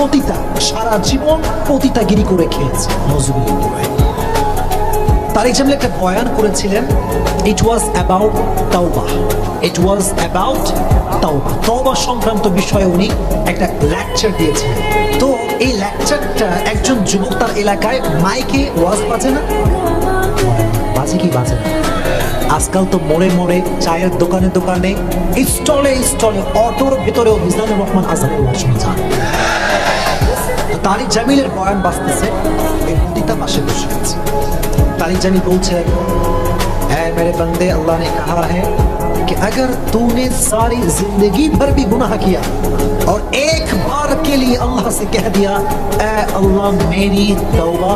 পতিতা, সারা জীবন পতিতাগিরি করে খেয়েছে। তারিক জামিল একটা বয়ান করেছিলেন, ইট ওয়াজ অ্যাবাউট তাওবা, ইট ওয়াজ অ্যাবাউট তাওবা, তওবা সংক্রান্ত বিষয়ে উনি একটা লেকচার দিয়েছিলেন। তো এই লেকচারটা একজন যুবক তার এলাকায় মাইকে ওয়াজ বাজে না, বাজে কি বাজে না, আজকাল তো মোড়ে মোড়ে, চায়ের দোকানে দোকানে, স্টলে স্টলে, অটোর ভেতরেও মিজানুর রহমান আজাদের ওয়াজ শোনা যায়। তারিক জামিলের বয়ান বাজতেছে, এই পতিতা পাশে বসে আছে। तारिक जमील बोलते हैं, ऐ मेरे बंदे, अल्लाह ने कहा है कि अगर तूने सारी जिंदगी भर भी गुनाह किया और एक बार के लिए अल्लाह से कह दिया, ऐ अल्लाह मेरी तौबा,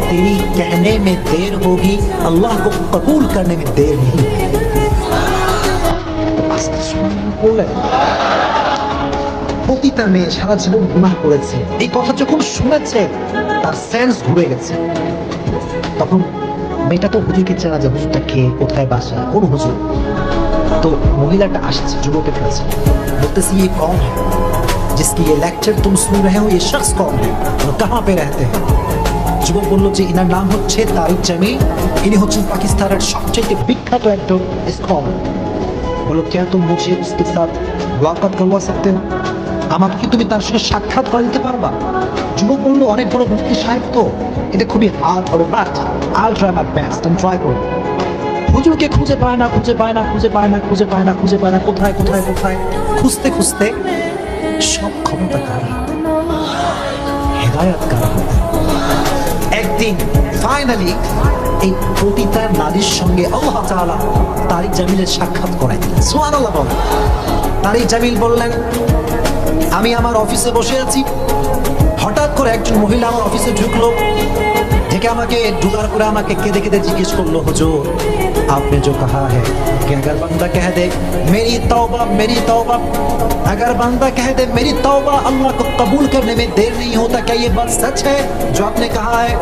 तेरी कहने में देर होगी, अल्लाह को कबूल करने में देर नहीं। পতিতা মেয়ে সারা জীবন গুনাহ করেছে, এই কথা যখন শুনেছে তার সেন্স ঘুরে গেছে। তখন মেয়েটা তো হুজুরকে চেনা যায়, হুজুরটা কে, কোথায় বাসা, কোন হুজুর। তো মহিলাটা আসছে যুবকের কাছে, বলতেছি ये कौन है जिसकी ये लेक्चर तुम सुन रहे हो, ये शख्स कौन है और कहाँ पे रहते हैं। যুবক বলল যে ইনার নাম হচ্ছে তারিক জামিল, ইনি হচ্ছেন পাকিস্তানের সবচেয়ে বিখ্যাত একজন স্কলার। বলল क्या तुम मुझे उसके साथ मुलाकात करवा सकते हो, আমাকে কি তুমি তার সাথে সাক্ষাৎ করে দিতে পারবা। যুবক বলল অনেক বড় মুফতি সাহেব তো, এটা খুবই হার্ড হবে, but I try my best, আমি ট্রাই করব। হুজুরকে খুঁজে পায় না, খুঁজে পায় না, খুঁজে পায় না, খুঁজে পায় না, খুঁজে পায় না, কোথায় কোথায় কোথায় খুঁজতে খুঁজতে সব ক্ষমতাকারী হেদায়াতকারী একদিন ফাইনালি এই পতিতা নারীর সঙ্গে আল্লাহ তাআলা তারিক জামিলের সাক্ষাৎ করাই দিলেন। সুবহানাল্লাহ। তারিক জামিল বললেন, আমি আমার অফিসে বসে আছি, হঠাৎ করে একজন মহিলা আমার অফিসে ঢুকলো, ঢেকে আমাকে ঢুকার করে আমাকে কেঁদে কেঁদে জিজ্ঞেস করলো, হুজুর आपने जो कहा है कि अगर बंदा कह दे मेरी तौबा, अगर बंदा कह दे मेरी तौबा, अल्लाह को कबूल करने में देर नहीं होता, क्या ये बात सच है जो आपने कहा है।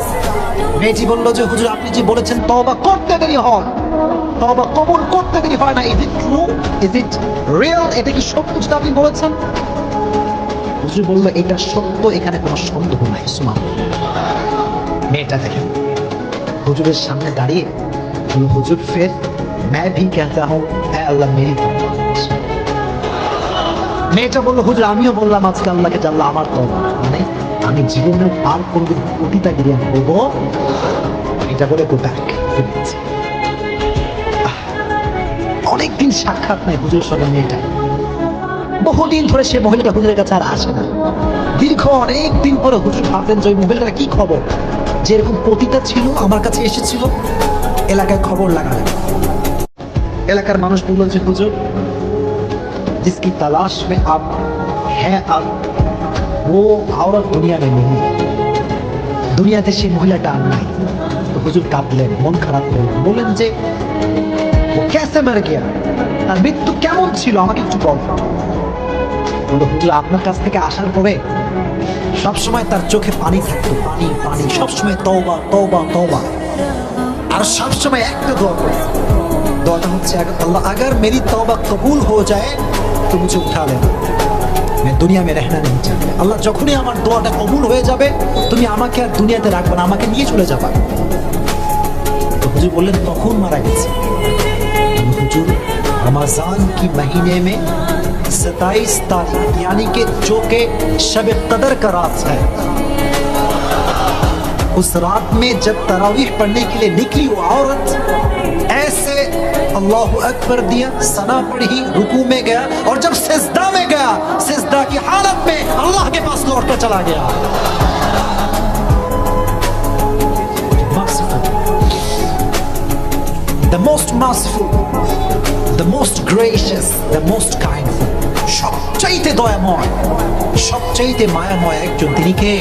মেয়েটি বললো যে হুজুর আপনি যে বলেছেন তওবা করতে দেরি হয়, তওবা কবুল করতে দেরি হয় না, is it true, is it real, এটা কি সত্য যেটা আপনি বলেছেন। হুজুর বললো এটা সত্য, এখানে কোনো সন্দেহ নাই। সুমান। মেয়েটা দেখেন হুজুরের সামনে দাঁড়িয়ে বলল, হুজুর ফির मैं भी कहता हूं ऐ अल्लाह मेरी तौबा। মেয়েটা বলল, হুজুর আমিও বললাম আজকে আল্লাহকে জানলা আমার তওবা, মানে আমি জীবনে আর কোনোদিন পতিতাগিরি আমি করবো এটা বলে গো ব্যাক। অনেকদিন সাক্ষাৎ নাই হুজুরের সঙ্গে মেয়েটা, বহুদিন ধরে সে মহিলাটা হুজুরের কাছে আর আসে না। দীর্ঘ অনেক দিন পরে হুজুর ভাবলেন যে ওই মহিলাটা কি খবর, যে এরকম পতিতা ছিল আমার কাছে এসেছিল। এলাকায় খবর লাগালেন, এলাকার মানুষ বলল যে হুজুর जिसकी तलाश में आप हैं अब वो औरत दुनिया में नहीं, দুনিয়াতে সেই মহিলাটা আর নাই। তো হুজুর কাঁদলেন, মন খারাপ করলেন, বললেন যে ও কেসে মার গিয়া, তার মৃত্যু কেমন ছিল আমাকে একটু বলুন। বললো, হুজুর আপনার কাছ থেকে আসার পরে সবসময় তার চোখে পানি থাকতো, পানি পানি, সবসময় তওবা তওবা তওবা, আর সবসময় একটা দোয়া করে, দোয়াটা হচ্ছে আল্লাহ अगर मेरी तौबा कबूल हो जाए तो मुझे उठा लेना, मैं दुनिया में रहना नहीं चाहता। আল্লাহ যখনই আমার দোয়াটা কবুল হয়ে যাবে তুমি আমাকে আর দুনিয়াতে রাখবে না, আমাকে নিয়ে চলে যাবা। তো হুজুর বললেন তখন মারা গেছে। হুজুর रमजान की महीने में 27 तारीख यानी कि जो के शब कदर का रात है, उस रात में जब तरावीह पढ़ने के लिए निकली वो औरत, ऐसे अल्लाह अकबर दिया, सना पढ़ी, रुकू में गया, और जब सिजदा में गया, सिजदा की हालत में अल्लाह के पास लौट कर चला गया। The most merciful, the most gracious, the most kindful, সবচাইতে দয়াময়, সবচাইতে মায়াময় একজন, তিনি কে?